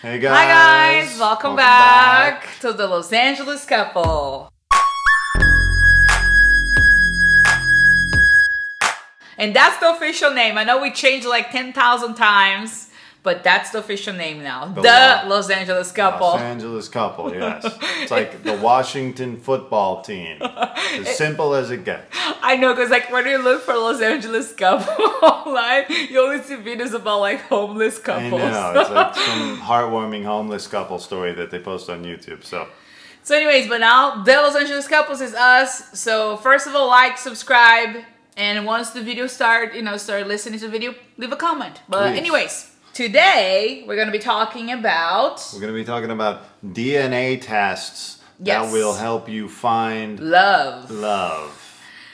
Hey guys! Hi guys! Welcome back to the Los Angeles couple. And that's the official name. I know we changed like 10,000 times, but that's the official name now. The Los Angeles couple. Los Angeles couple, yes. It's like the Washington football team. As simple as it gets. I know, because like when you look for Los Angeles couple online, you only see videos about like homeless couples. I know. It's like some heartwarming homeless couple story that they post on YouTube. So anyways, but now the Los Angeles couples is us. So first of all, like, subscribe. And once the video start listening to the video, leave a comment. But please. Anyways, today we're going to be talking about... DNA tests that will help you find... Love.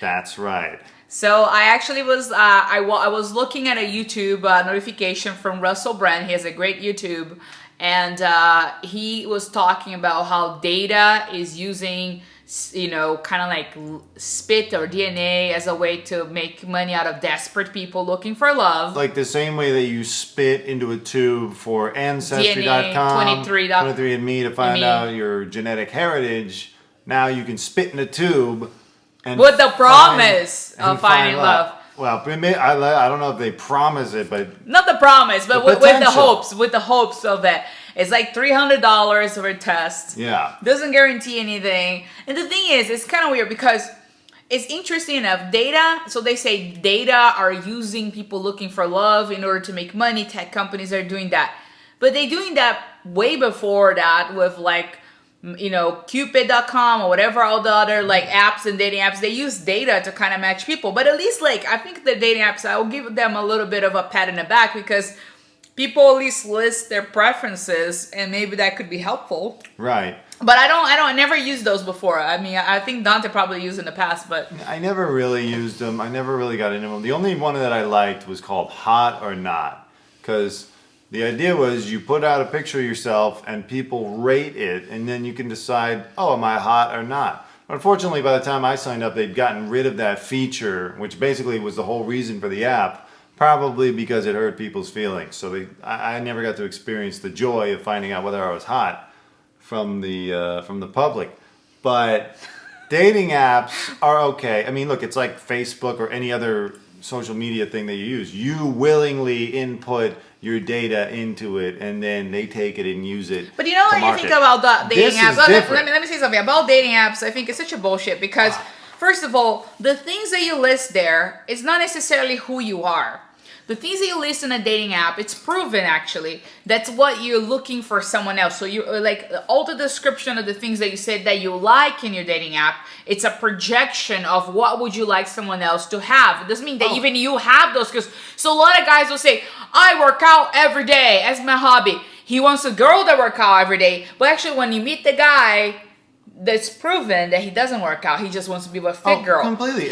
That's right. So I actually was, I was looking at a YouTube notification from Russell Brand. He has a great YouTube. And he was talking about how data is using... kind of like spit or DNA as a way to make money out of desperate people looking for love. Like the same way that you spit into a tube for Ancestry.com, 23andMe to find out your genetic heritage. Now you can spit in a tube and with the promise of finding love. Well, I don't know if they promise it, but... Not the promise, but with the hopes of it. It's like $300 for a test. Yeah. Doesn't guarantee anything. And the thing is, it's kind of weird because it's interesting enough. Data, so they say data are using people looking for love in order to make money. Tech companies are doing that. But they're doing that way before that with like, Cupid.com or whatever, all the other like apps and dating apps. They use data to kind of match people. But at least like, I think the dating apps, I will give them a little bit of a pat in the back because people at least list their preferences and maybe that could be helpful. Right. But I never used those before. I mean, I think Dante probably used in the past, but... I never really used them. I never really got into them. The only one that I liked was called Hot or Not. Because the idea was you put out a picture of yourself and people rate it and then you can decide, oh, am I hot or not? Unfortunately, by the time I signed up, they'd gotten rid of that feature, which basically was the whole reason for the app. Probably because it hurt people's feelings. So I never got to experience the joy of finding out whether I was hot from the public. But dating apps are okay. I mean, look, it's like Facebook or any other social media thing that you use. You willingly input your data into it, and then they take it and use it. But when you think about the dating apps, let me say something about dating apps. I think it's such a bullshit because, first of all, the things that you list there is not necessarily who you are. The things that you list in a dating app, it's proven actually, that's what you're looking for someone else. So you like all the description of the things that you said that you like in your dating app, it's a projection of what would you like someone else to have. It doesn't mean that even you have those skills. So a lot of guys will say, I work out every day as my hobby. He wants a girl that works out every day. But actually when you meet the guy, that's proven that he doesn't work out. He just wants to be with a fit girl. Completely.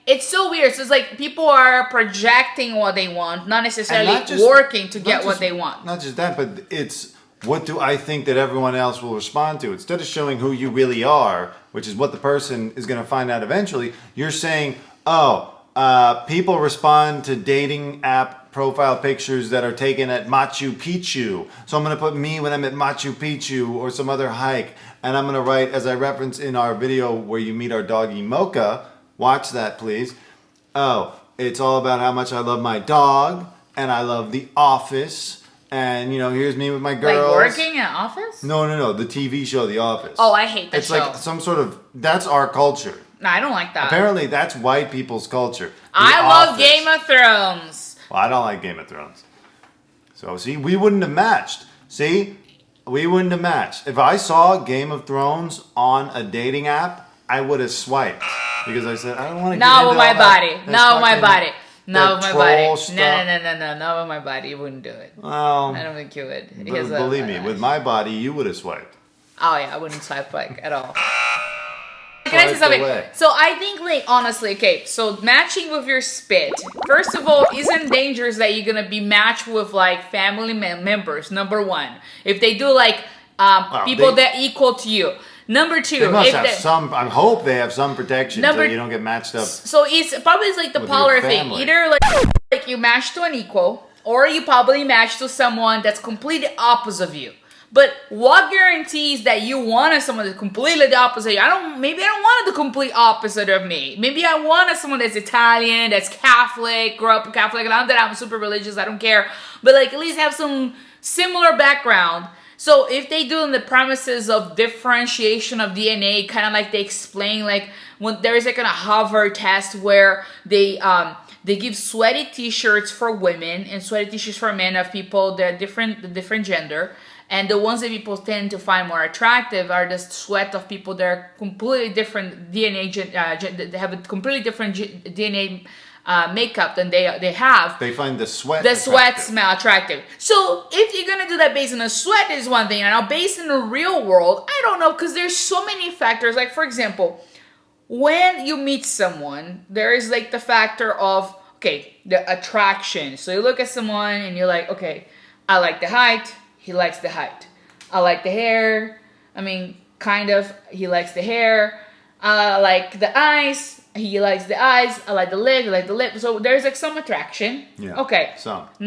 It's so weird. So it's like people are projecting what they want, not necessarily working to get what they want. Not just that, but it's what do I think that everyone else will respond to? Instead of showing who you really are, which is what the person is going to find out eventually, you're saying, people respond to dating app profile pictures that are taken at Machu Picchu. So I'm going to put me when I'm at Machu Picchu or some other hike. And I'm going to write, as I referenced in our video where you meet our doggy Mocha, watch that, please. Oh, it's all about how much I love my dog, and I love The Office, and, here's me with my girls. Like working in an office? No, the TV show The Office. Oh, I hate that it's show. It's like some sort of, that's our culture. No, I don't like that. Apparently, that's white people's culture. I love Game of Thrones. Well, I don't like Game of Thrones. So, see, we wouldn't have matched. See? We wouldn't have matched. If I saw Game of Thrones on a dating app, I would have swiped. Because I said, I don't want to get into Not with my body. Not with my body. Not with my body. No. Not with my body. You wouldn't do it. Well, I don't think you would. Believe me, with my body, you would have swiped. Oh, yeah. I wouldn't swipe like at all. Can I say something? So I think, honestly, okay, so matching with your spit, first of all, isn't dangerous that you're going to be matched with, family members, number one. If they do, people that equal to you. Number two, they must have some. I hope they have some protection so you don't get matched up. So it's probably like the polar thing. Either like you match to an equal, or you probably match to someone that's completely opposite of you. But what guarantees that you wanted someone that's completely the opposite? Maybe I don't want the complete opposite of me. Maybe I wanted someone that's Italian, that's Catholic, grew up Catholic. Not that I'm super religious, I don't care. But like at least have some similar background. So if they do in the premises of differentiation of DNA, kind of like they explain, like when there is like a Harvard test where they give sweaty t-shirts for women and sweaty t-shirts for men of people that are different gender. And the ones that people tend to find more attractive are the sweat of people that are completely different DNA, they have a completely different DNA makeup than they have. They find the sweat smell attractive. So if you're gonna do that based on a sweat is one thing, and now based in the real world, I don't know, because there's so many factors. Like for example, when you meet someone, there is like the factor of the attraction. So you look at someone and you're like, okay, I like the height. He likes the height. I like the hair. I mean, kind of. He likes the hair. I like the eyes. He likes the eyes. I like the lip. I like the lip. So there's like some attraction. Yeah. Okay. Some. A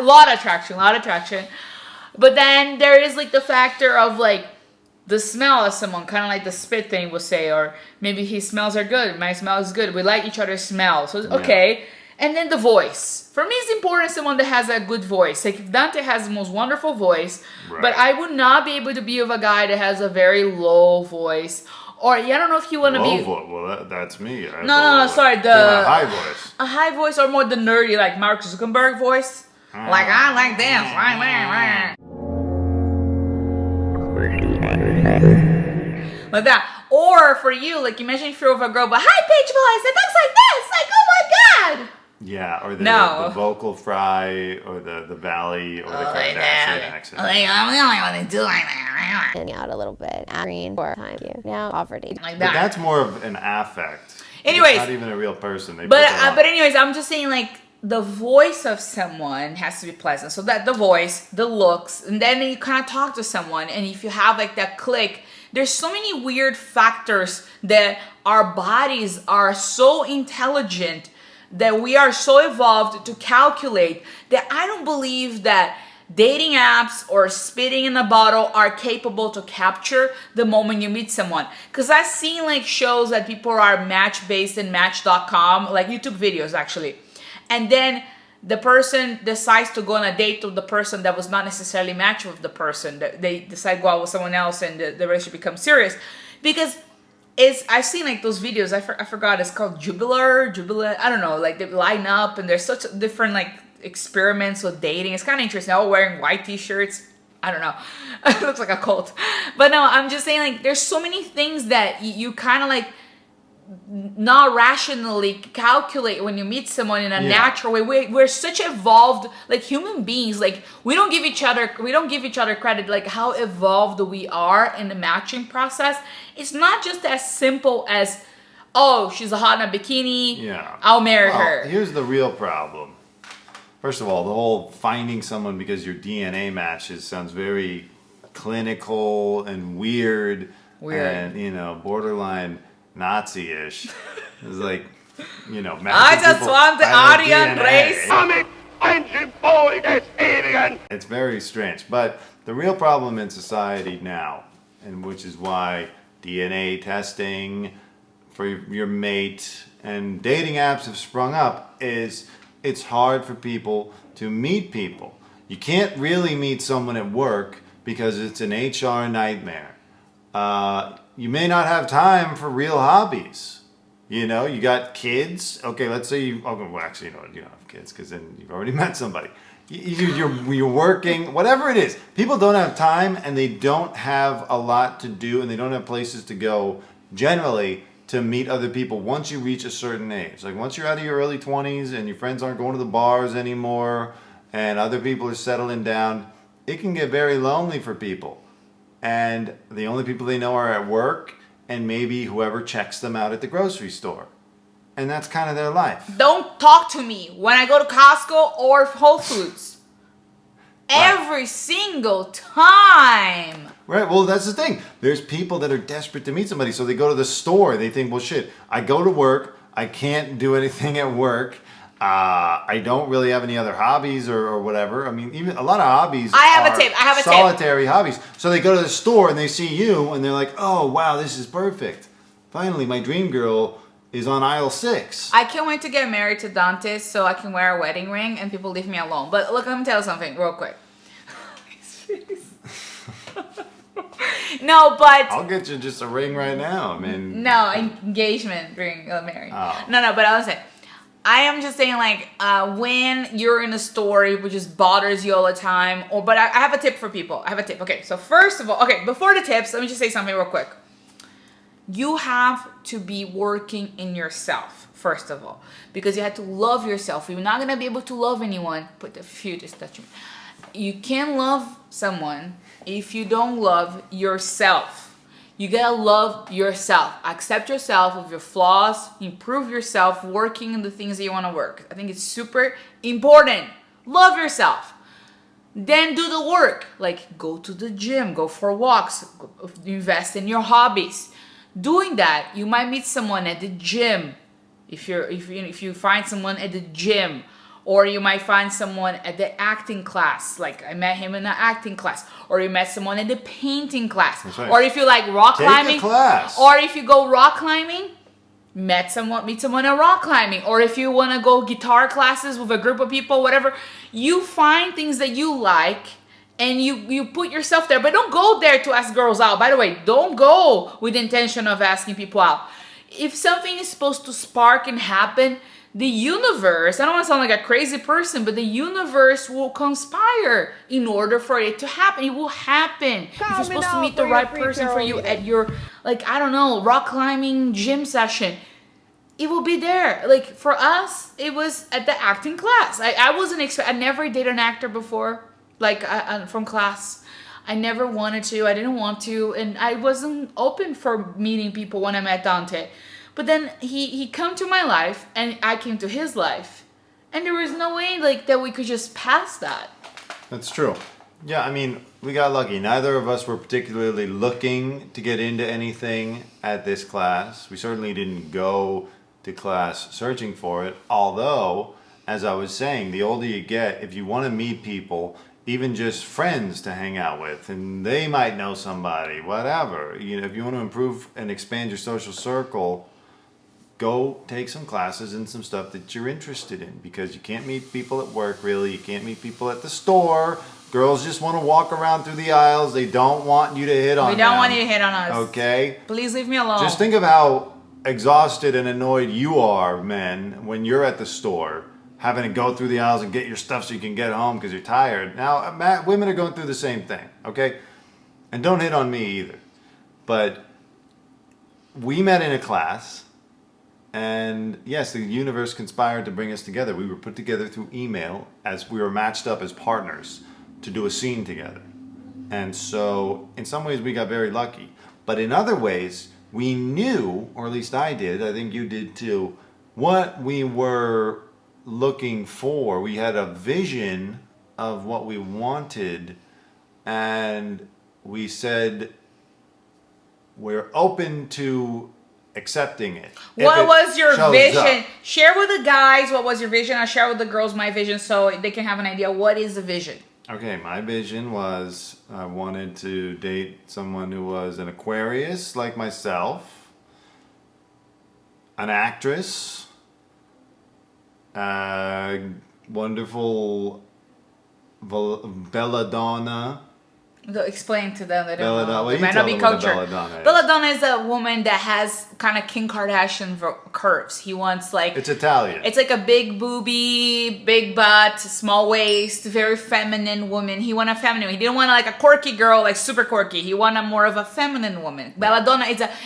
lot of attraction. But then there is like the factor of like the smell of someone, kind of like the spit thing we'll say, or maybe his smells are good. My smell is good. We like each other's smell. So okay. Yeah. And then the voice. For me, it's important someone that has a good voice. Like if Dante has the most wonderful voice, right. But I would not be able to be with a guy that has a very low voice. Or I don't know if you want to be. Well, that's me. No, sorry. A high voice. A high voice, or more the nerdy, like Mark Zuckerberg voice. Like I like this. Like that. Or for you, like imagine if you're with a girl with a high pitched voice that talks like this. Like, oh my god. Yeah, or the vocal fry, or the valley, or the Kardashian accent. I'm the only one to do like that. Hang out a little bit. Green for time you. Now poverty. Like that. But that's more of an affect. Anyways. It's not even a real person. But anyways, I'm just saying like the voice of someone has to be pleasant. So that the voice, the looks, and then you kind of talk to someone, and if you have like that click, there's so many weird factors that our bodies are so intelligent, that we are so evolved to calculate, that I don't believe that dating apps or spitting in a bottle are capable to capture the moment you meet someone. Because I've seen like shows that people are match based in Match.com, like YouTube videos actually. And then the person decides to go on a date with the person that was not necessarily matched with the person. They decide to go out with someone else, and the relationship becomes serious. Because I've seen like those videos, I forgot, it's called Jubilant, I don't know, like they line up and there's such different like experiments with dating. It's kind of interesting. All wearing white t-shirts. I don't know. It looks like a cult. But no, I'm just saying like there's so many things that you kind of like not rationally calculate when you meet someone in a natural way. We're such evolved like human beings. Like we don't give each other credit like how evolved we are in the matching process. It's not just as simple as, oh, she's hot in a bikini, I'll marry her. Here's the real problem. First of all, the whole finding someone because your DNA matches sounds very clinical and weird. And borderline Nazi-ish. It's like, I just want the Aryan race. It's very strange. But the real problem in society now, and which is why DNA testing for your mate and dating apps have sprung up, is it's hard for people to meet people. You can't really meet someone at work because it's an HR nightmare. You may not have time for real hobbies. You got kids. Okay, let's say you don't have kids because then you've already met somebody. You're working, whatever it is. People don't have time, and they don't have a lot to do, and they don't have places to go generally to meet other people once you reach a certain age. Like once you're out of your early 20s and your friends aren't going to the bars anymore and other people are settling down, it can get very lonely for people. And the only people they know are at work and maybe whoever checks them out at the grocery store. And that's kind of their life. Don't talk to me when I go to Costco or Whole Foods. Right. Every single time. Right, well, that's the thing. There's people that are desperate to meet somebody, so they go to the store. They think, well, shit, I go to work. I can't do anything at work. I don't really have any other hobbies or whatever. I mean, even a lot of hobbies. I have a are tip. I have a tip. solitary hobbies. So they go to the store and they see you and they're like, "Oh wow, this is perfect. Finally, my dream girl is on aisle 6." I can't wait to get married to Dante so I can wear a wedding ring and people leave me alone. But look, let me tell you something real quick. No, but I'll get you just a ring right now. I mean, no engagement ring, married. Oh. No, but I was saying, I am just saying like when you're in a store which just bothers you all the time. But I have a tip for people. I have a tip. Okay, so first of all, okay, before the tips, let me just say something real quick. You have to be working in yourself, first of all, because you have to love yourself. You're not gonna be able to love anyone. Put a few just touch me. You can't love someone if you don't love yourself. You gotta love yourself. Accept yourself with your flaws. Improve yourself. Working in the things that you want to work. I think it's super important. Love yourself. Then do the work. Like go to the gym. Go for walks. Invest in your hobbies. Doing that, you might meet someone at the gym. If you find someone at the gym, or you might find someone at the acting class. Like I met him in an acting class, or you met someone at the painting class. That's right. Or if you like rock Take a climbing, class. or if you go rock climbing, meet someone at rock climbing. Or if you want to go guitar classes with a group of people, whatever, you find things that you like. And you put yourself there, but don't go there to ask girls out. By the way, don't go with the intention of asking people out. If something is supposed to spark and happen, the universe, I don't want to sound like a crazy person, but the universe will conspire in order for it to happen. It will happen. If you're supposed to meet the right person for you at your, like, I don't know, rock climbing gym session, it will be there. Like for us, it was at the acting class. I wasn't I never dated an actor before. Like from class, I never wanted to. I didn't want to, and I wasn't open for meeting people when I met Dante. But then he come to my life, and I came to his life, and there was no way like that we could just pass that. that's true. Yeah, I mean, we got lucky. Neither of us were particularly looking to get into anything at this class. We certainly didn't go to class searching for it. Although, as I was saying, the older you get, if you want to meet people, even just friends to hang out with, and they might know somebody, whatever. You know, if you want to improve and expand your social circle, go take some classes and some stuff that you're interested in, because you can't meet people at work, really. You can't meet people at the store. Girls just want to walk around through the aisles. They don't want you to hit on them. We don't want you to hit on us. Okay? Please leave me alone. Just think of how exhausted and annoyed you are, men, when you're at the store, having to go through the aisles and get your stuff so you can get home because you're tired. Now, women are going through the same thing, okay? And don't hit on me either. But we met in a class, and yes, the universe conspired to bring us together. We were put together through email as we were matched up as partners to do a scene together. And so, in some ways, we got very lucky. But in other ways, we knew, or at least I did, I think you did too, what we were looking for. We had a vision of what we wanted, and we said we're open to accepting it. What was your vision? Up. Share with the guys what was your vision. I'll share with the girls my vision so they can have an idea. What is the vision? Okay, my vision was I wanted to date someone who was an Aquarius like myself, an actress, wonderful belladonna. Explain to them. They don't Belladonna. know. Well, They you might tell not be them what a cultured. belladonna is. Belladonna is a woman that has kind of Kim Kardashian curves. He wants like It's Italian. it's like a big booby, big butt, small waist, very feminine woman. He wanted a feminine. He didn't want like a quirky girl, like super quirky. He wanted more of a feminine woman. Belladonna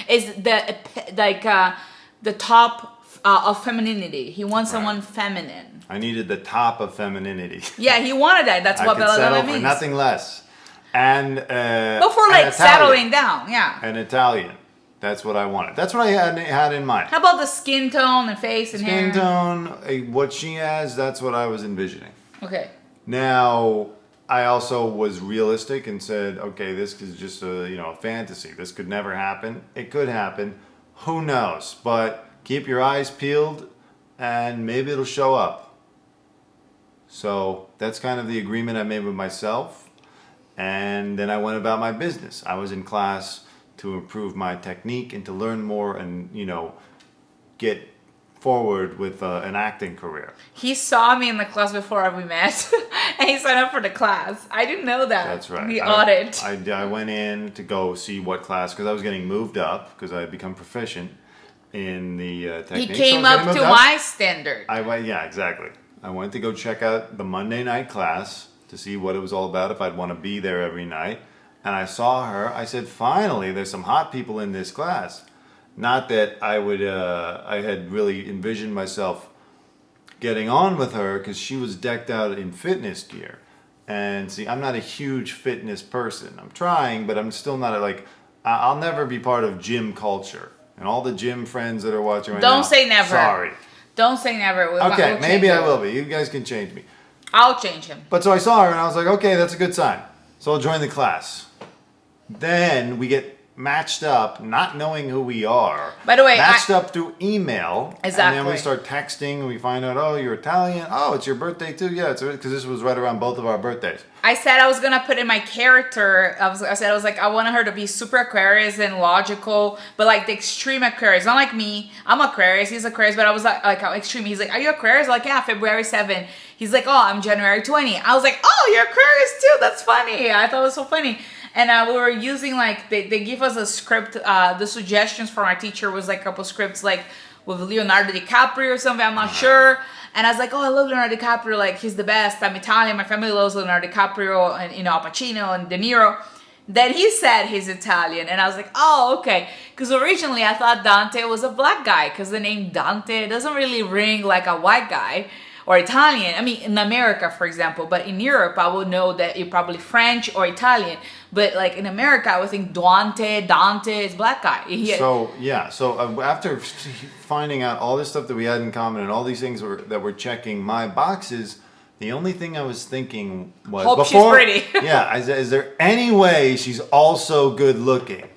is the top of femininity. He wants someone feminine. I needed the top of femininity. Yeah, he wanted that. That's I what could settle Belladonna for means. nothing less. And But for an like Italian. settling down, yeah. An Italian. That's what I wanted. That's what I had in mind. How about the skin tone and face and hair? Skin tone, what she has, that's what I was envisioning. Okay. Now, I also was realistic and said, okay, this is just a fantasy. This could never happen. It could happen. Who knows? But keep your eyes peeled and maybe it'll show up. So that's kind of the agreement I made with myself. And then I went about my business. I was in class to improve my technique and to learn more and, get forward with an acting career. He saw me in the class before we met, and he signed up for the class. I didn't know that. That's right. The audit. I went in to go see what class, because I was getting moved up, because I had become proficient in the technique. He came up to my standard. Yeah, exactly. I went to go check out the Monday night class to see what it was all about, if I'd want to be there every night. And I saw her. I said, finally, there's some hot people in this class. Not that I had really envisioned myself getting on with her, because she was decked out in fitness gear. And see, I'm not a huge fitness person. I'm trying, but I'm still not I'll never be part of gym culture. And all the gym friends that are watching right now. Don't say never. Sorry. Don't say never. Okay, maybe I will be. You guys can change me. I'll change him. But so I saw her and I was like, okay, that's a good sign. So I'll join the class. Then we get matched up, not knowing who we are. By the way, matched up through email. Exactly. And then we start texting and we find out, oh, you're Italian. Oh, it's your birthday too. Yeah, it's because this was right around both of our birthdays. I said I was gonna put in my character. I wanted her to be super Aquarius and logical, but like the extreme Aquarius. Not like me. I'm Aquarius. He's Aquarius, but I was like extreme. He's like, "Are you Aquarius?" I'm like, yeah, February 7. He's like, "Oh, I'm January 20." I was like, "Oh, you're Aquarius too. That's funny." I thought it was so funny. And we were using they give us a script. The suggestions from our teacher was like a couple scripts like with Leonardo DiCaprio or something. I'm not sure. And I was like, oh, I love Leonardo DiCaprio. Like, he's the best. I'm Italian. My family loves Leonardo DiCaprio and, Al Pacino and De Niro. Then he said he's Italian. And I was like, oh, okay. Because originally I thought Dante was a black guy. Because the name Dante doesn't really ring like a white guy or Italian. I mean, in America, for example. But in Europe, I would know that you're probably French or Italian. But like in America, I would think Dante is black guy. So after finding out all this stuff that we had in common and all these things that were checking my boxes, the only thing I was thinking was, hope she's pretty. Yeah, is there any way she's also good looking?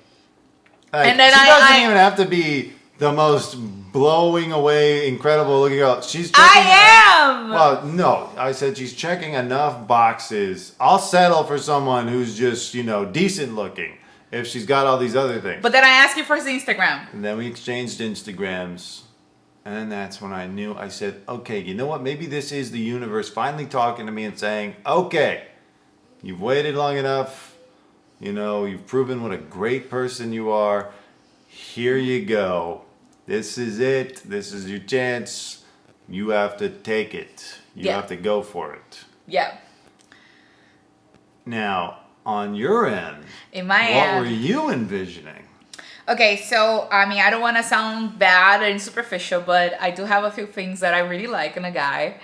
Like, and then she doesn't even have to be the most blowing away, incredible looking girl. She's checking. Well, no. I said she's checking enough boxes. I'll settle for someone who's just, decent looking if she's got all these other things. But then I asked you for his Instagram. And then we exchanged Instagrams. And then that's when I knew. I said, okay, you know what? Maybe this is the universe finally talking to me and saying, okay, you've waited long enough. You've proven what a great person you are. Here you go. This is it. This is your chance. You have to take it. You have to go for it. Yeah. Now, on your end, what were you envisioning? Okay, so, I don't want to sound bad and superficial, but I do have a few things that I really like in a guy.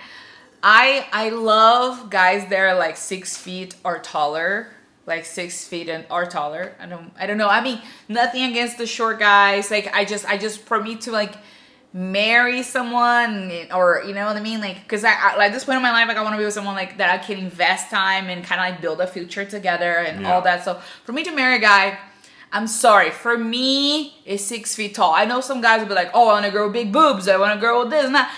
I love guys that are like 6 feet or taller. Like 6 feet or taller. I don't know. I mean, nothing against the short guys. Like, I just for me to like marry someone, or you know what I mean, like, because I like this point in my life, like I want to be with someone like that I can invest time and kind of like build a future together and all that. So for me to marry a guy, I'm sorry, for me is 6 feet tall. I know some guys will be like, oh, I want a girl with big boobs, I want a girl with this and that.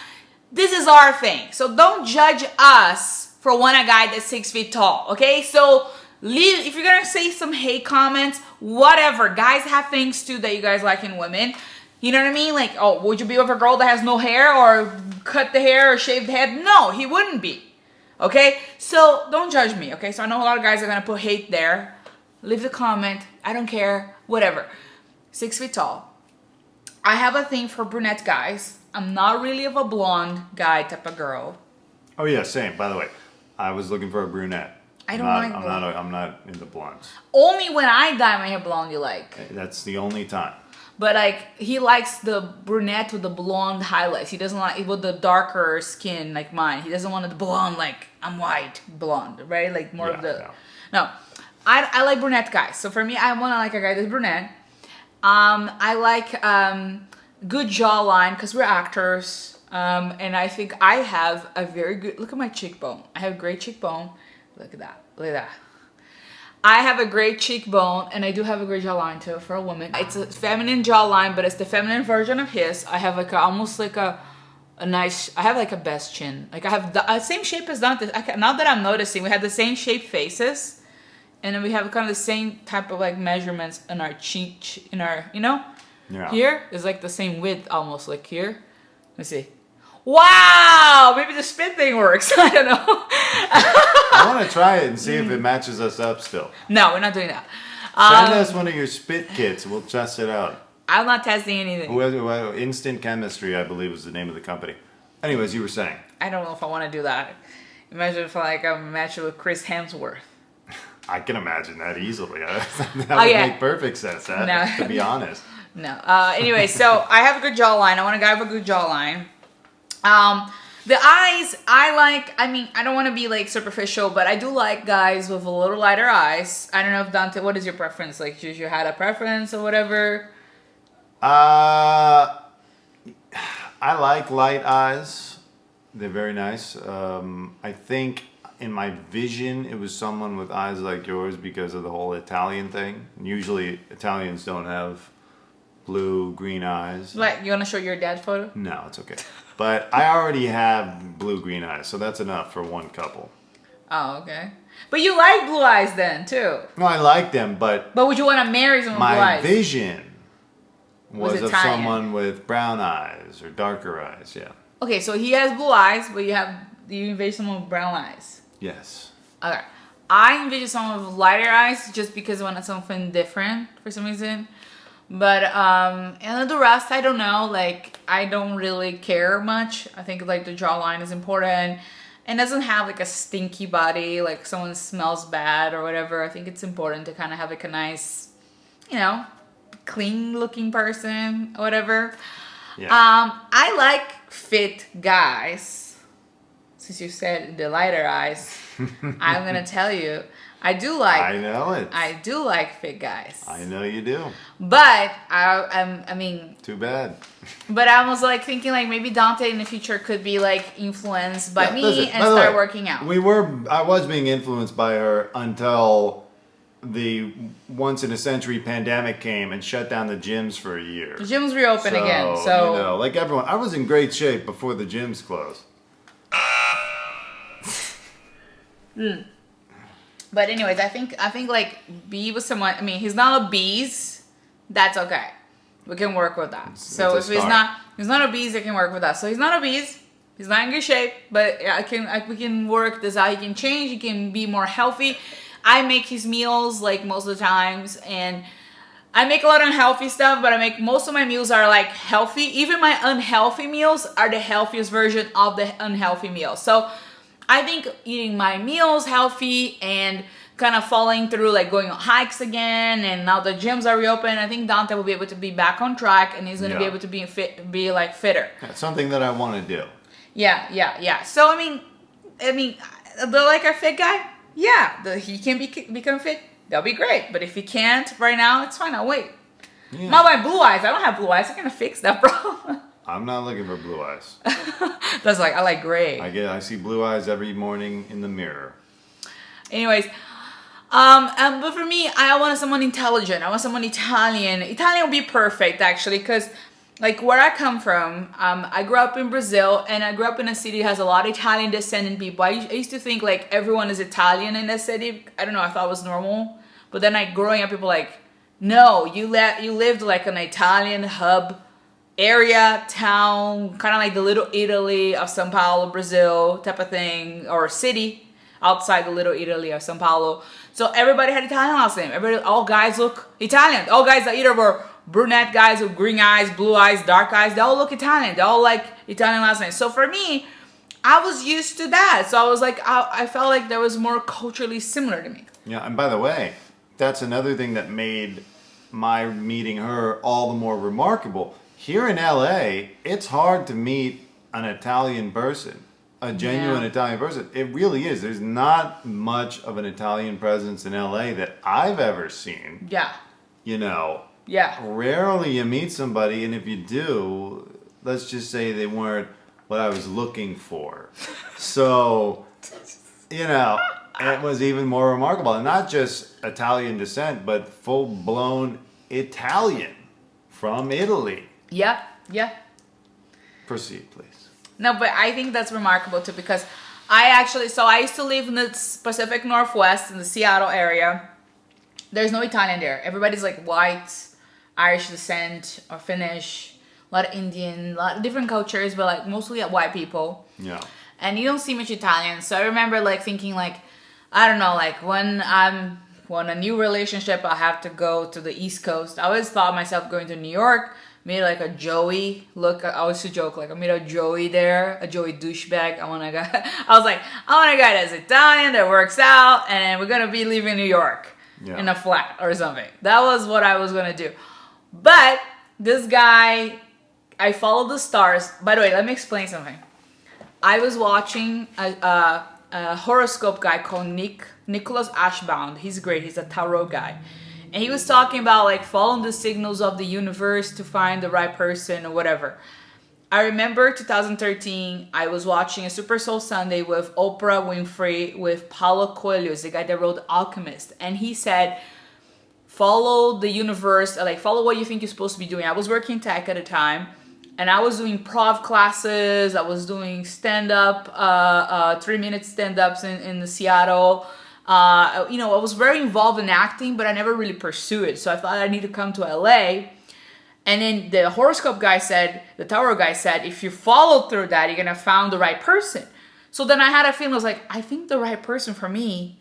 This is our thing. So don't judge us for wanting a guy that's 6 feet tall. Okay, so if you're gonna say some hate comments, whatever. Guys have things too that you guys like in women. You know what I mean? Like, oh, would you be with a girl that has no hair or cut the hair or shaved the head? No, he wouldn't be. Okay? So don't judge me. Okay? So I know a lot of guys are gonna put hate there. Leave the comment. I don't care. Whatever. 6 feet tall. I have a thing for brunette guys. I'm not really of a blonde guy type of girl. Oh yeah, same. By the way, I was looking for a brunette. I don't like blonde. I'm not into blondes. Only when I dye my hair blonde you like. That's the only time. But like, he likes the brunette with the blonde highlights. He doesn't like it with the darker skin like mine. He doesn't want the blonde like I'm white blonde, right? Like more of the. No, I like brunette guys. So for me, I want to like a guy that's brunette. I like good jawline because we're actors. And I think I have a very good. Look at my cheekbone. I have a great cheekbone. Look at that. Look at that. I have a great cheekbone, and I do have a great jawline too for a woman. It's a feminine jawline, but it's the feminine version of his. I have like almost like a a nice. I have like a best chin. Like I have the same shape as Dante. Now that I'm noticing, we have the same shaped faces, and then we have kind of the same type of like measurements in our cheek, in our Yeah. Here is like the same width almost like here. Let's see. Wow, maybe the spit thing works. I don't know. I want to try it and see if it matches us up still. No, we're not doing that. Send us one of your spit kits. We'll test it out. I'm not testing anything. Instant Chemistry, I believe, was the name of the company. Anyways, you were saying. I don't know if I want to do that. Imagine if like I'm matching with Chris Hemsworth. I can imagine that easily. That would yeah. make perfect sense, No. to be honest. No. Anyway, so I have a good jawline. I want a guy with a good jawline. The eyes, I mean, I don't want to be like superficial, but I do like guys with a little lighter eyes. I don't know if Dante, what is your preference? Like, you had a preference or whatever? I like light eyes. They're very nice. I think in my vision, it was someone with eyes like yours because of the whole Italian thing. Usually, Italians don't have blue, green eyes. Like, you want to show your dad photo? No, it's okay. But I already have blue, green eyes, so that's enough for one couple. Oh, okay. But you like blue eyes then, too. No, I like them, but But would you want to marry someone with blue my eyes? vision was of Italian. someone with brown eyes or darker eyes, yeah. Okay, so he has blue eyes, but you envision someone with brown eyes. Yes. Okay. I envision someone with lighter eyes just because I want something different for some reason. But and the rest I don't know. Like I don't really care much. I think like the jawline is important. And doesn't have like a stinky body, like someone smells bad or whatever. I think it's important to kind of have like a nice, clean looking person or whatever. Yeah. I like fit guys. Since you said the lighter eyes, I'm gonna tell you, I do like fit guys. I know you do. But I mean, Too bad. but I was like thinking like maybe Dante in the future could be like influenced by Yeah, me listen, and by the start way, working out. I was being influenced by her until the once in a century pandemic came and shut down the gyms for a year. The gyms reopen again, so like everyone, I was in great shape before the gyms closed. But anyways, I think like be with someone. I mean, he's not obese. That's okay. We can work with that. So it's a if start. he's not obese, I can work with that. So he's not obese. He's not in good shape, but we can work this out. He can change. He can be more healthy. I make his meals like most of the times, and I make a lot of unhealthy stuff, but I make most of my meals are like healthy. Even my unhealthy meals are the healthiest version of the unhealthy meal. So I think eating my meals healthy and kind of following through, like going on hikes again, and now the gyms are reopened, I think Dante will be able to be back on track, and he's gonna be able to be fitter. That's something that I want to do. Yeah. So I mean, the like a fit guy, yeah, he can become fit. That'll be great. But if he can't right now, it's fine. I'll wait. Yeah. Not my blue eyes. I don't have blue eyes. I can fix that, bro. I'm not looking for blue eyes. That's like I like gray. I see blue eyes every morning in the mirror. Anyways, but for me, I want someone intelligent. I want someone Italian. Italian would be perfect actually, because like where I come from, I grew up in Brazil, and I grew up in a city that has a lot of Italian descendant people. I used to think like everyone is Italian in that city. I don't know, I thought it was normal. But then like growing up, people like, no, you lived like an Italian hub area, town, kind of like the little Italy of São Paulo, Brazil type of thing, or city outside the little Italy of São Paulo. So everybody had Italian last name. All guys look Italian. All guys that either were brunette guys with green eyes, blue eyes, dark eyes, they all look Italian. They all like Italian last names. So for me, I was used to that. So I was like, I felt like there was more culturally similar to me. Yeah, and by the way, that's another thing that made my meeting her all the more remarkable. Here in LA, it's hard to meet an Italian person, a genuine Italian person. It really is. There's not much of an Italian presence in LA that I've ever seen. Yeah. Yeah. Rarely you meet somebody, and if you do, let's just say they weren't what I was looking for. So, it was even more remarkable. And not just Italian descent, but full-blown Italian from Italy. Yeah. Proceed, please. No, but I think that's remarkable too because I used to live in the Pacific Northwest in the Seattle area. There's no Italian there. Everybody's like white, Irish descent, or Finnish, a lot of Indian, a lot of different cultures, but like mostly white people. Yeah. And you don't see much Italian. So I remember like thinking like, I don't know, like when a new relationship, I have to go to the East Coast. I always thought myself going to New York, meet like a Joey. Look, I used to joke like I meet a Joey there, a Joey douchebag. I want a guy. I was like, I want a guy that's Italian that works out, and we're gonna be leaving New York in a flat or something. That was what I was gonna do. But this guy, I followed the stars. By the way, let me explain something. I was watching a horoscope guy called Nicholas Ashbound. He's great. He's a tarot guy. And he was talking about like following the signals of the universe to find the right person or whatever. I remember 2013, I was watching a Super Soul Sunday with Oprah Winfrey with Paulo Coelho, the guy that wrote Alchemist. And he said, follow the universe, like follow what you think you're supposed to be doing. I was working tech at the time. And I was doing prov classes. I was doing stand-up, 3-minute stand-ups in Seattle. I was very involved in acting, but I never really pursued it. So I thought I need to come to LA. And then the horoscope guy said, the tarot guy said, if you follow through that, you're going to find the right person. So then I had a feeling, I was like, I think the right person for me,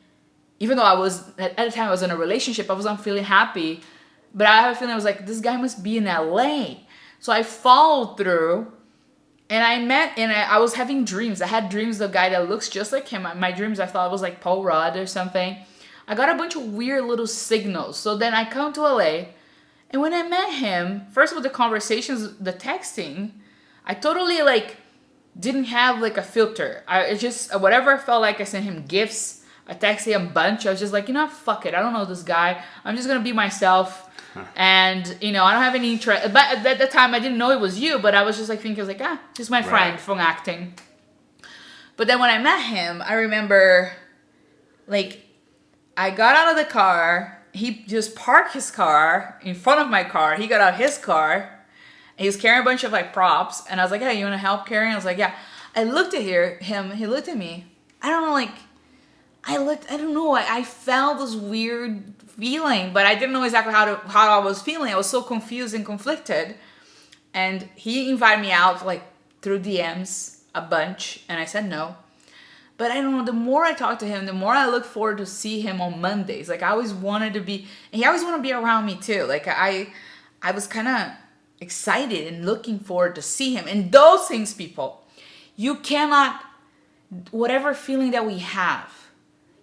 even though I was, at the time I was in a relationship, I wasn't feeling happy. But I have a feeling, I was like, this guy must be in LA. So I followed through, and I was having dreams. I had dreams of a guy that looks just like him. My dreams, I thought it was like Paul Rudd or something. I got a bunch of weird little signals. So then I come to LA, and when I met him, first of all, the conversations, the texting, I totally like didn't have like a filter. It just, whatever I felt like, I sent him gifts. I texted him a bunch. I was just like, fuck it. I don't know this guy. I'm just going to be myself. And, I don't have any interest. But at the time, I didn't know it was you. But I was just like thinking, I was like, he's my friend from acting. But then when I met him, I remember, like, I got out of the car. He just parked his car in front of my car. He got out his car. And he was carrying a bunch of, like, props. And I was like, hey, you want to help carrying? I was like, yeah. I looked at him. He looked at me. I don't know, like, I felt this weird feeling, but I didn't know exactly how I was feeling. I was so confused and conflicted. And he invited me out, like, through DMs a bunch, and I said no. But I don't know, the more I talked to him, the more I look forward to see him on Mondays. Like, I always wanted to be, and he always wanted to be around me too. Like, I was kind of excited and looking forward to see him. And those things, people, you cannot, whatever feeling that we have,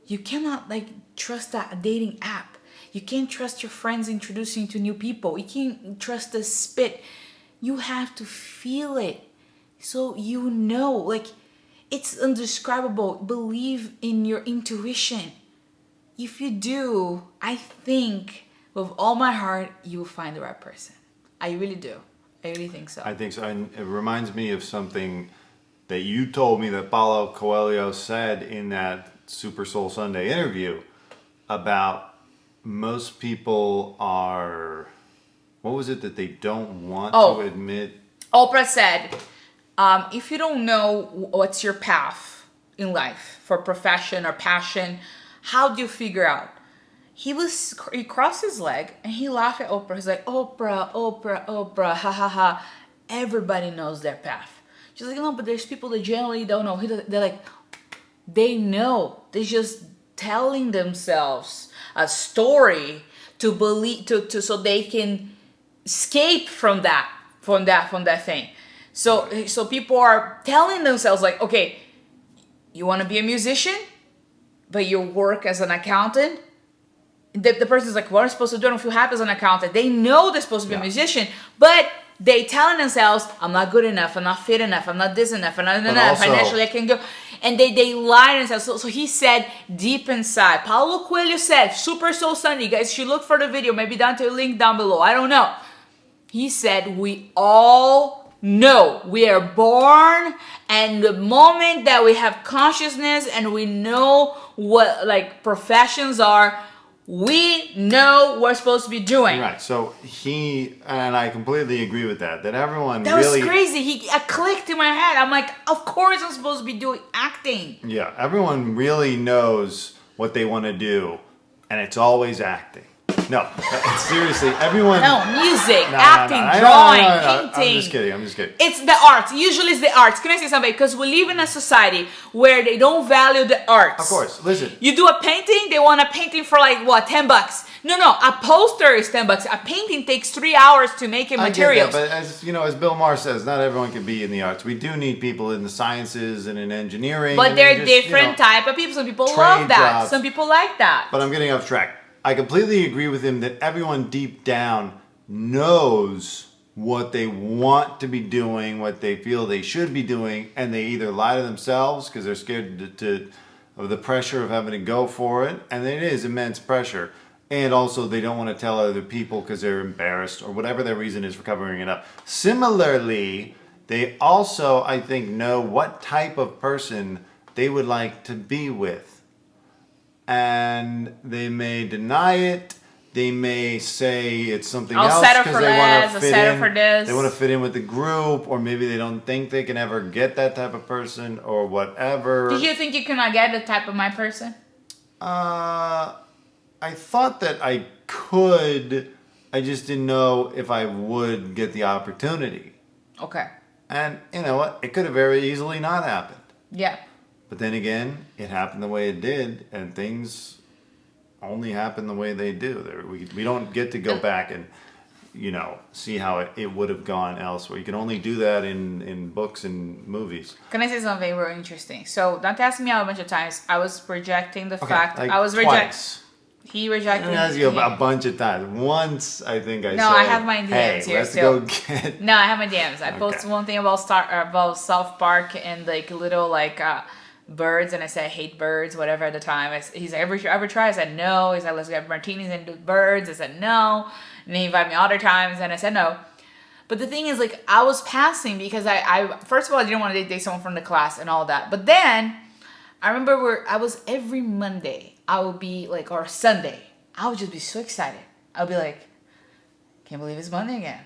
you cannot like trust a dating app. You can't trust your friends introducing you to new people. You can't trust the spit. You have to feel it. So like it's indescribable. Believe in your intuition. If you do, I think with all my heart, you will find the right person. I really do. I really think so. I think so. And it reminds me of something that you told me that Paulo Coelho said in that Super Soul Sunday interview about most people are, what was it that they don't want to admit? Oprah said, if you don't know what's your path in life for profession or passion, how do you figure out? He crossed his leg and he laughed at Oprah. He's like, Oprah, ha ha ha. Everybody knows their path. She's like, no, but there's people that generally don't know. They're like, they know. They're just telling themselves a story to believe, so they can escape from that thing. So people are telling themselves like, okay, you want to be a musician, but you work as an accountant. The person's like, what am I supposed to do? I don't feel happy as an accountant. They know they're supposed to be a musician, but they telling themselves, I'm not good enough, I'm not fit enough, I'm not this enough, I'm not enough, financially I can go. And they lie to themselves. So he said deep inside, Paulo Coelho said, Super Soul Sunday, you guys should look for the video, maybe down to a link down below, I don't know. He said, we all know we are born, and the moment that we have consciousness and we know what like professions are, We know what we're supposed to be doing. Right. So and I completely agree with that. That everyone That really. was crazy. It clicked in my head. I'm like, of course I'm supposed to be doing acting. Yeah, everyone really knows what they want to do, and it's always acting. No, seriously, everyone. No, music, No, acting, no. drawing, I'm painting. just kidding. I'm just kidding. It's the arts. Usually it's the arts. Can I say something? Because we live in a society where they don't value the arts. Of course. Listen. You do a painting, they want a painting for like what, $10? No, a poster is $10. A painting takes 3 hours to make it I materials. get that, but as you know, as Bill Maher says, not everyone can be in the arts. We do need people in the sciences and in engineering. But and they're in just, different type of people. Some people trade love that. jobs. Some people like that. But I'm getting off track. I completely agree with him that everyone deep down knows what they want to be doing, what they feel they should be doing, and they either lie to themselves because they're scared of the pressure of having to go for it, and it is immense pressure. And also, they don't want to tell other people because they're embarrassed or whatever their reason is for covering it up. Similarly, they also, I think, know what type of person they would like to be with. And they may deny it. They may say it's something I'll else settle because for they want less, to I'll fit settle in. for this. They want to fit in with the group, or maybe they don't think they can ever get that type of person, or whatever. Did you think you cannot get the type of my person? I thought that I could. I just didn't know if I would get the opportunity. Okay. And you know what? It could have very easily not happened. Yeah. But then again, it happened the way it did, and things only happen the way they do. We don't get to go back and, see how it would have gone elsewhere. You can only do that in books and movies. Can I say something real interesting? So, don't ask me out a bunch of times. I was projecting the fact. like I was rejecting. twice. He rejected I asked you a bunch of times. Once, I think I said, No, I have my DMs hey, here let's still. go get... No, I have my DMs. I Okay. posted one thing about South Park and like little birds, and I said I hate birds, whatever at the time. He's like, ever try? I said no. He's like, let's get martinis and do birds. I said no. And he invited me other times, and I said no. But the thing is, like, I was passing because I first of all, I didn't want to date someone from the class and all that. But then I remember I was every Monday, I would be like, or Sunday, I would just be so excited. I would be like, can't believe it's Monday again.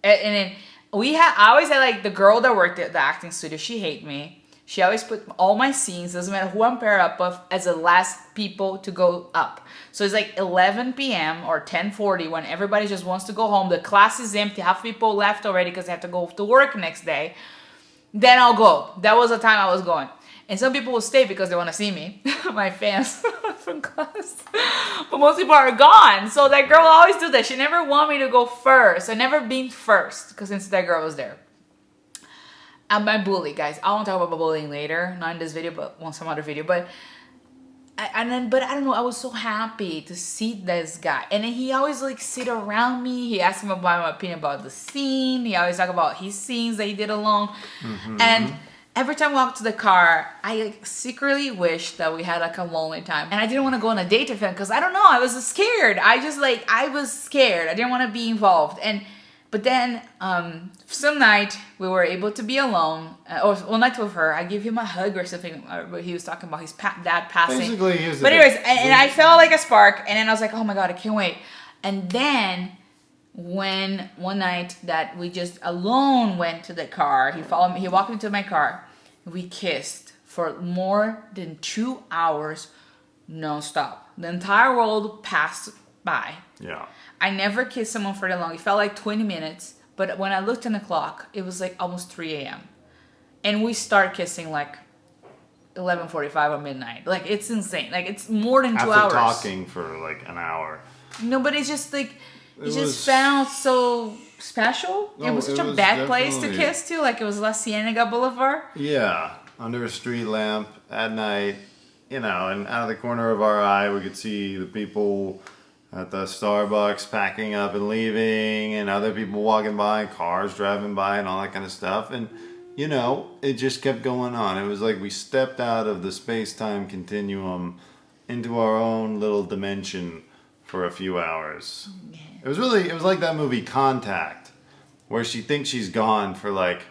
And then I always had like the girl that worked at the acting studio, she hated me. She always put all my scenes, doesn't matter who I'm paired up with, as the last people to go up. So it's like 11 p.m. or 10:40 when everybody just wants to go home. The class is empty. Half people left already because they have to go to work next day. Then I'll go. That was the time I was going. And some people will stay because they want to see me, my fans from class. But most people are gone. So that girl always do that. She never want me to go first. I never been first because since that girl was there. I'm my bully, guys. I want to talk about bullying later, not in this video, but on some other video. But I don't know. I was so happy to see this guy, and then he always like sit around me. He asked me about my opinion about the scene. He always talk about his scenes that he did alone, and every time we walk to the car, I like secretly wish that we had like a lonely time, and I didn't want to go on a date with him because I don't know. I was scared. I was scared. I didn't want to be involved, But then, some night we were able to be alone, or one night with her. I gave him a hug or something. But he was talking about his dad passing. Basically, here's the But thing. anyways, and I felt like a spark, and then I was like, oh my god, I can't wait. And then, when one night that we just alone went to the car, he followed me. He walked into my car. We kissed for more than 2 hours, non-stop. The entire world passed by. Yeah. I never kissed someone for that long. It felt like 20 minutes. But when I looked on the clock, it was like almost 3 a.m. And we start kissing like 11:45 or midnight. Like, it's insane. Like, it's more than 2 hours. After talking for like an hour. No, but it's just like, it was- just felt so special. No, it was such it a was bad place to definitely- kiss too. Like, it was La Cienega Boulevard. Yeah. Under a street lamp at night, and out of the corner of our eye, we could see the people at the Starbucks packing up and leaving, and other people walking by, cars driving by, and all that kind of stuff. And, it just kept going on. It was like we stepped out of the space-time continuum into our own little dimension for a few hours. It was like that movie Contact, where she thinks she's gone for like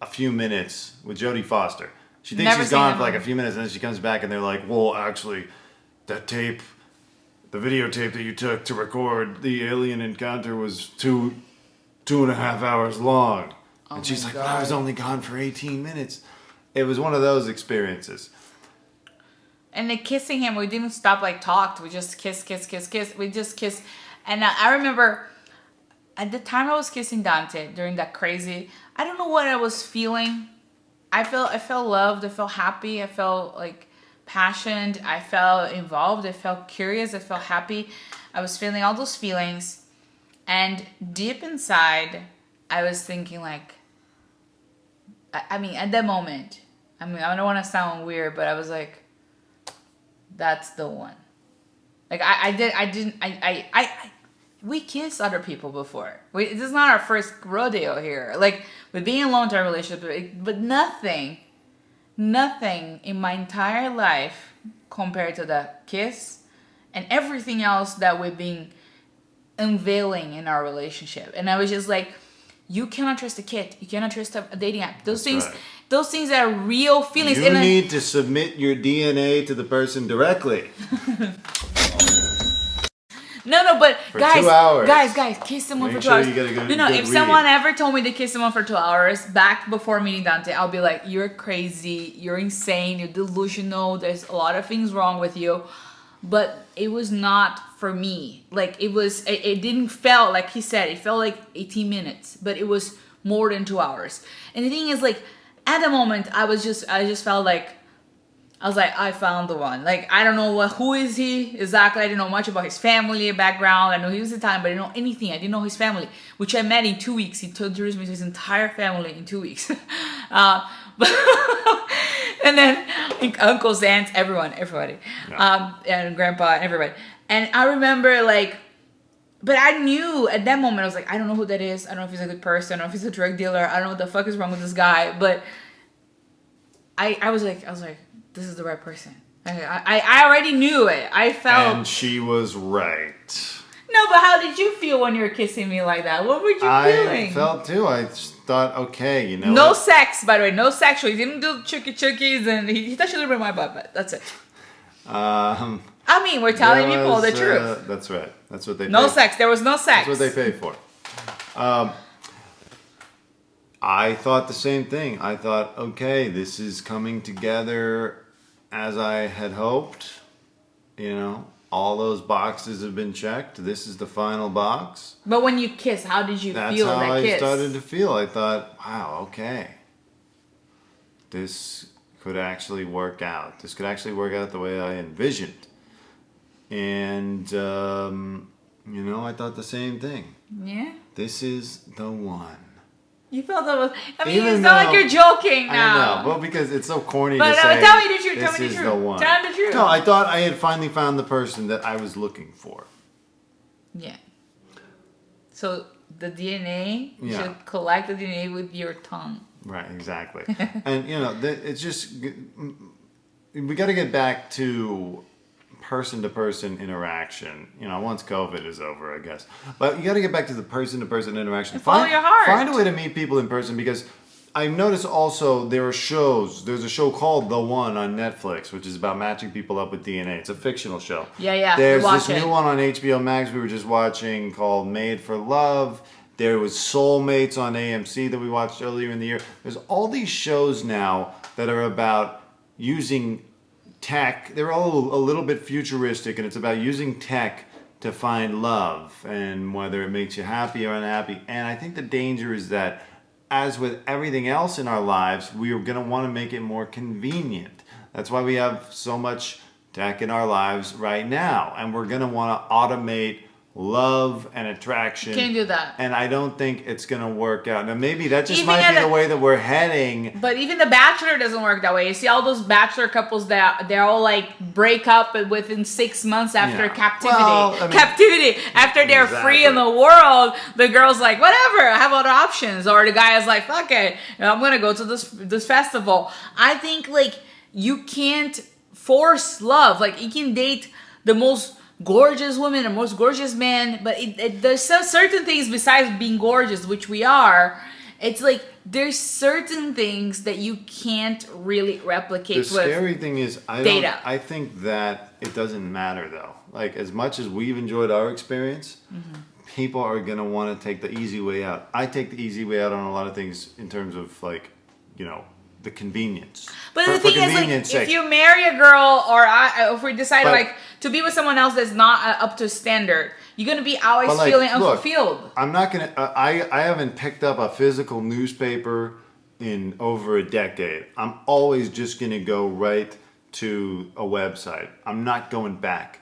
a few minutes with Jodie Foster. She thinks Never she's seen gone that for like a movie. few minutes, and then she comes back and they're like, well, actually, that tape, the videotape that you took to record the alien encounter was 2.5 hours long. And she's like, but I was only gone for 18 minutes. It was one of those experiences. And then kissing him, we didn't stop like talked. We just kiss. We just kissed. And I remember at the time I was kissing Dante during that crazy, I don't know what I was feeling. I felt loved. I felt happy. I felt like passionate. I felt involved. I felt curious. I felt happy. I was feeling all those feelings. And deep inside, I was thinking like, I mean, at that moment, I don't want to sound weird, but I was like, that's the one. Like we kissed other people before. This is not our first rodeo here. Like with being in a long-term relationship, but nothing in my entire life compared to that kiss and everything else that we've been unveiling in our relationship. And I was just like, you cannot trust a kid. You cannot trust a dating app. Those things are real feelings. You need to submit your DNA to the person directly. No, but for guys, 2 hours. guys, kiss someone for 2 hours. You get a good, no. good If read. someone ever told me to kiss someone for 2 hours back before meeting Dante, I'll be like, you're crazy, you're insane, you're delusional. There's a lot of things wrong with you. But it was not for me. Like it didn't felt like he said. It felt like 18 minutes, but it was more than 2 hours. And the thing is, like at the moment, I just felt like. I was like, I found the one. Like, I don't know who is he exactly. I didn't know much about his family background. I know he was Italian, but I didn't know anything. I didn't know his family, which I met in 2 weeks. He introduced me to his entire family in 2 weeks. And then uncles, aunts, everybody. Yeah. And grandpa and everybody. And I remember like, but I knew at that moment, I was like, I don't know who that is. I don't know if he's a good person. I don't know if he's a drug dealer. I don't know what the fuck is wrong with this guy. But I was like, this is the right person. I already knew it. I felt. And she was right. No, but how did you feel when you were kissing me like that? What were you feeling? I felt too. I just thought, okay, you know. No what? sex, by the way. No sexual. He didn't do chookies, and he touched a little bit of my butt, but that's it. I mean, we're telling people the truth. That's right. That's what they. No pay. sex. There was no sex. That's what they pay for. I thought the same thing. I thought, okay, this is coming together as I had hoped. You know, all those boxes have been checked. This is the final box. But when you kiss, how did you That's feel how that I kiss? started to feel. I thought, wow, okay. This could actually work out. This could actually work out the way I envisioned. And, you know, I thought the same thing. Yeah? This is the one. You felt that was. I mean, Even it's not like though- you're joking now. I know, well, because it's so corny But to no, say. tell me the truth. This Tell me the is truth. the one. Tell me the truth. No, I thought I had finally found the person that I was looking for. Yeah. So the DNA, you Yeah. should collect the DNA with your tongue. Right, exactly. And, you know, it's just, we got to get back to person-to-person interaction. You know, once COVID is over, I guess. But you got to get back to the person-to-person interaction. And follow your heart. Find a way to meet people in person, because I've noticed also there are shows. There's a show called The One on Netflix, which is about matching people up with DNA. It's a fictional show. Yeah, There's watch this it. new one on HBO Max we were just watching called Made for Love. There was Soulmates on AMC that we watched earlier in the year. There's all these shows now that are about using tech. They're all a little bit futuristic, and it's about using tech to find love and whether it makes you happy or unhappy. And I think the danger is that, as with everything else in our lives, we are going to want to make it more convenient. That's why we have so much tech in our lives right now. And we're going to want to automate love and attraction. Can't do that. And I don't think it's going to work out. Now, maybe that just Even might at be the a- way that we're heading. But even The Bachelor doesn't work that way. You see all those Bachelor couples that they're all like break up within 6 months after Yeah. captivity. Well, I mean- Captivity. After they're free in the world, the girl's like, whatever, I have other options. Or the guy is like, fuck it, I'm gonna go to this festival. I think like you can't force love. Like you can date the most gorgeous woman and most gorgeous man, but there's some certain things besides being gorgeous, which we are. It's like there's certain things that you can't really replicate The with scary thing is, data. I think that it doesn't matter though. like as much as we've enjoyed our experience, people are gonna want to take the easy way out. I take the easy way out on a lot of things in terms of like, the convenience. But For- the for thing is, like, convenience if sake. you marry a girl, or if we decide But- like to be with someone else that's not up to standard, you're gonna be always But, like, feeling look, unfulfilled. I'm not gonna. I haven't picked up a physical newspaper in over a decade. I'm always just gonna go right to a website. I'm not going back.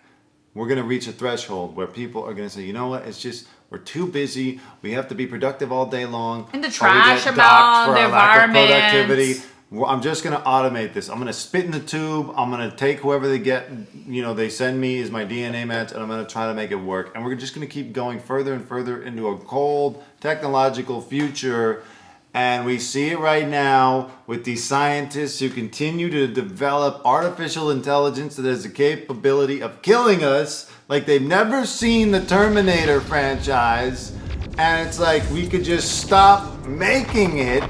We're gonna reach a threshold where people are gonna say, you know what? It's just we're too busy. We have to be productive all day long. And the or we trash get amount, docked for the our lack of environment. productivity. Well, I'm just gonna automate this. I'm gonna spit in the tube. I'm gonna take whoever they get, they send me as my DNA match, and I'm gonna try to make it work. And we're just gonna keep going further and further into a cold technological future. And we see it right now with these scientists who continue to develop artificial intelligence that has the capability of killing us like they've never seen the Terminator franchise. And it's like we could just stop making it.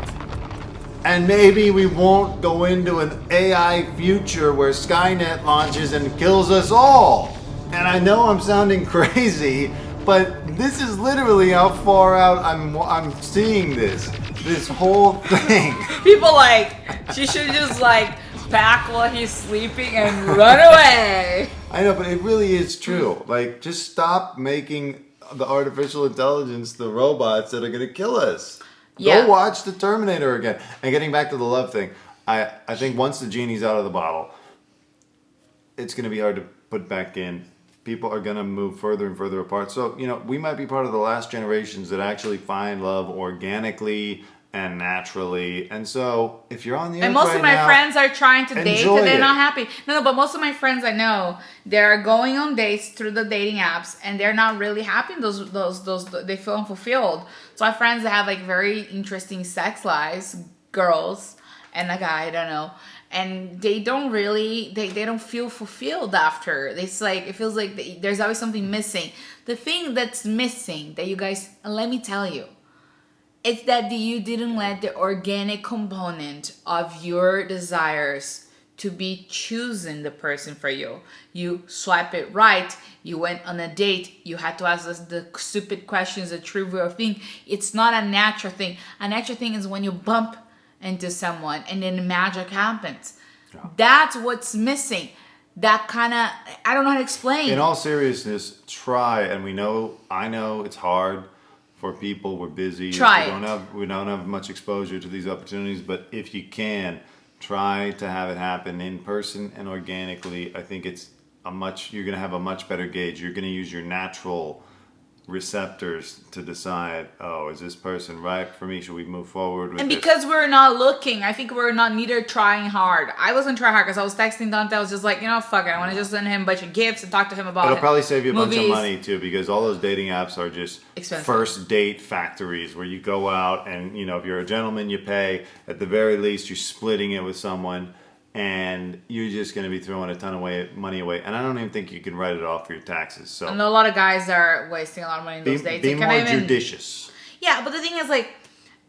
And maybe we won't go into an AI future where Skynet launches and kills us all. And I know I'm sounding crazy, but this is literally how far out I'm seeing this whole thing. People like she should just like pack while he's sleeping and run away. I know, but it really is true. Like, just stop making the artificial intelligence the robots that are gonna kill us. Yeah. Go watch the Terminator again. And getting back to the love thing, I think once the genie's out of the bottle, it's going to be hard to put back in. People are going to move further and further apart. So, we might be part of the last generations that actually find love organically and naturally. And so, if you're on the And earth most right of my now, friends are trying to date enjoy and they're it. not happy. No, but most of my friends I know, they're going on dates through the dating apps and they're not really happy in those they feel unfulfilled. So I have friends that have like very interesting sex lives, girls and a guy, I don't know. And they don't really they don't feel fulfilled after. It's like it feels like there's always something missing. The thing that's missing that you guys, let me tell you, it's that you didn't let the organic component of your desires to be choosing the person for you. You swipe it right. You went on a date. You had to ask us the stupid questions, the trivial thing. It's not a natural thing. A natural thing is when you bump into someone and then magic happens. Yeah. That's what's missing. That kind of, I don't know how to explain. In all seriousness, try, and I know it's hard for people. We're busy. We don't have much exposure to these opportunities, but if you can, try to have it happen in person and organically. I think you're going to have a much better gauge. You're going to use your natural receptors to decide, is this person right for me? Should we move forward with and this? because we're not looking, I think we're not neither trying hard. I wasn't trying hard because I was texting Dante. I was just like, fuck it. I want to just send him a bunch of gifts and talk to him about It'll probably save you a bunch of movies. money too, because all those dating apps are just Expensive. first date factories where you go out and, if you're a gentleman, you pay. At the very least, you're splitting it with someone, and you're just going to be throwing a ton of money away. And I don't even think you can write it off for your taxes. So I know a lot of guys are wasting a lot of money in those dates. be They more can't even- judicious. Yeah, but the thing is, like,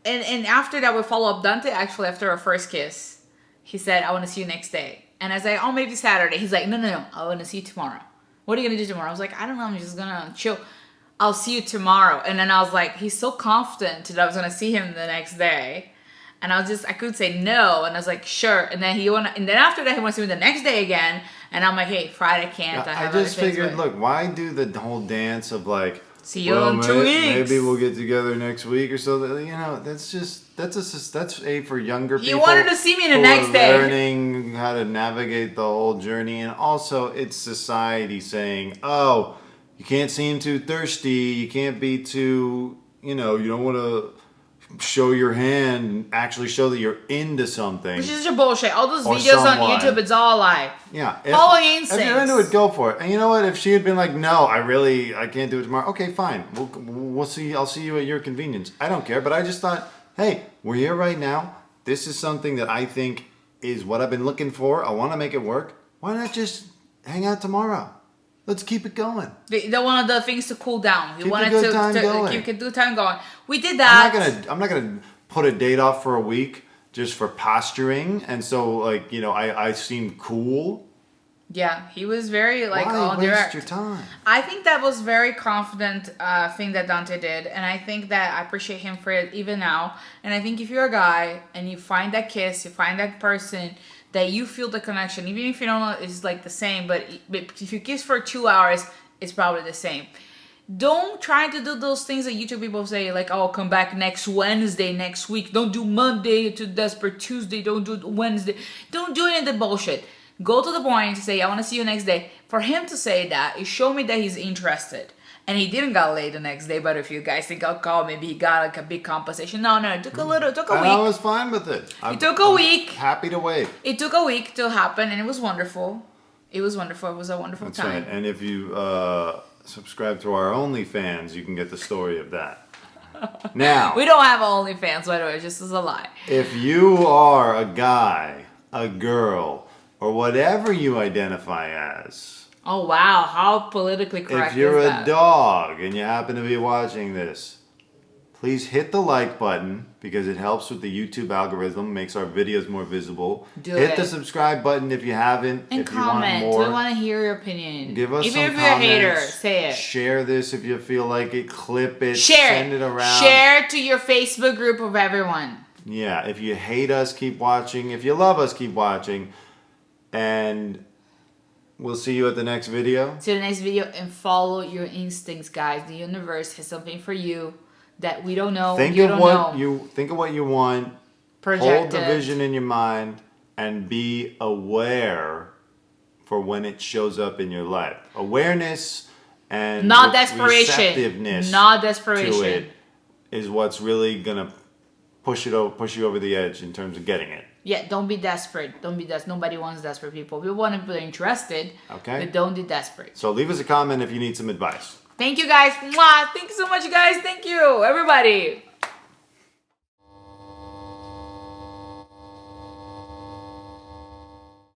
and after that, we follow up. Dante, actually, after our first kiss, he said, I want to see you next day. And I was like, maybe Saturday. He's like, no, I want to see you tomorrow. What are you going to do tomorrow? I was like, I don't know, I'm just going to chill. I'll see you tomorrow. And then I was like, he's so confident that I was going to see him the next day. And I couldn't say no. And I was like, sure. And then and then after that, he wants to see me the next day again. And I'm like, hey, Friday can't. I just figured, look, why do the whole dance of like, see you in 2 weeks. Maybe we'll get together next week or so. That's for younger people. You wanted to see me the who next are day. learning how to navigate the whole journey, and also it's society saying, "Oh, you can't seem too thirsty. You can't be too, you don't want to show your hand and actually show that you're into something." Which is your bullshit. All those Or videos on someone. YouTube, it's all a lie. Yeah. Following If instincts. you're into it, go for it. And you know what? If she had been like, "No, I can't do it tomorrow." Okay, fine. We'll see. I'll see you at your convenience. I don't care. But I just thought, hey, we're here right now. This is something that I think is what I've been looking for. I want to make it work. Why not just hang out tomorrow? Let's keep it going. They one of the things to cool down. We Keep wanted the good time to going. keep the good time going. We did that. I'm not gonna put a date off for a week just for posturing. And so, like, I seem cool. Yeah, he was very like Why all waste direct. your time? I think that was very confident thing that Dante did, and I think that I appreciate him for it even now. And I think if you're a guy and you find that kiss, you find that person that you feel the connection, even if you don't know it's like the same, but if you kiss for 2 hours, it's probably the same. Don't try to do those things that YouTube people say, like, oh, come back next Wednesday, next week. Don't do Monday to Desperate Tuesday. Don't do Wednesday. Don't do any of the bullshit. Go to the point, say, I want to see you next day. For him to say that, it showed me that he's interested. And he didn't get laid the next day, but if you guys think, oh, maybe he got like a big compensation. No, it took a And week. I was fine with it. It took a week. Happy to wait. It took a week to happen, and it was wonderful. It was wonderful. It was a wonderful That's time. right. And if you subscribe to our OnlyFans, you can get the story of that. Now, We don't have OnlyFans, by the way, just as a lie. if you are a guy, a girl, or whatever you identify as, Oh, wow. How politically correct if you're is a that? dog and you happen to be watching this, please hit the like button because it helps with the YouTube algorithm, makes our videos more visible. Hit the subscribe button if you haven't. And if comment. you want more. We want to hear your opinion. Give us Even some if you're a hater, comments. say it. Share this if you feel like it. Clip it. Share Send it around. Share to your Facebook group of everyone. Yeah, if you hate us, keep watching. If you love us, keep watching. And we'll see you at the next video. See you in the next video and follow your instincts, guys. The universe has something for you that we don't know. Think you of don't what know. you think of what you want. Project Hold the it. vision in your mind and be aware for when it shows up in your life. Awareness and Not desperation. receptiveness Not to desperation. it is what's really gonna push you over the edge in terms of getting it. Yeah, don't be desperate. Don't be desperate. Nobody wants desperate people. We want people that are interested, Okay. but don't be desperate. So leave us a comment if you need some advice. Thank you, guys. Mwah. Thank you so much, guys. Thank you, everybody.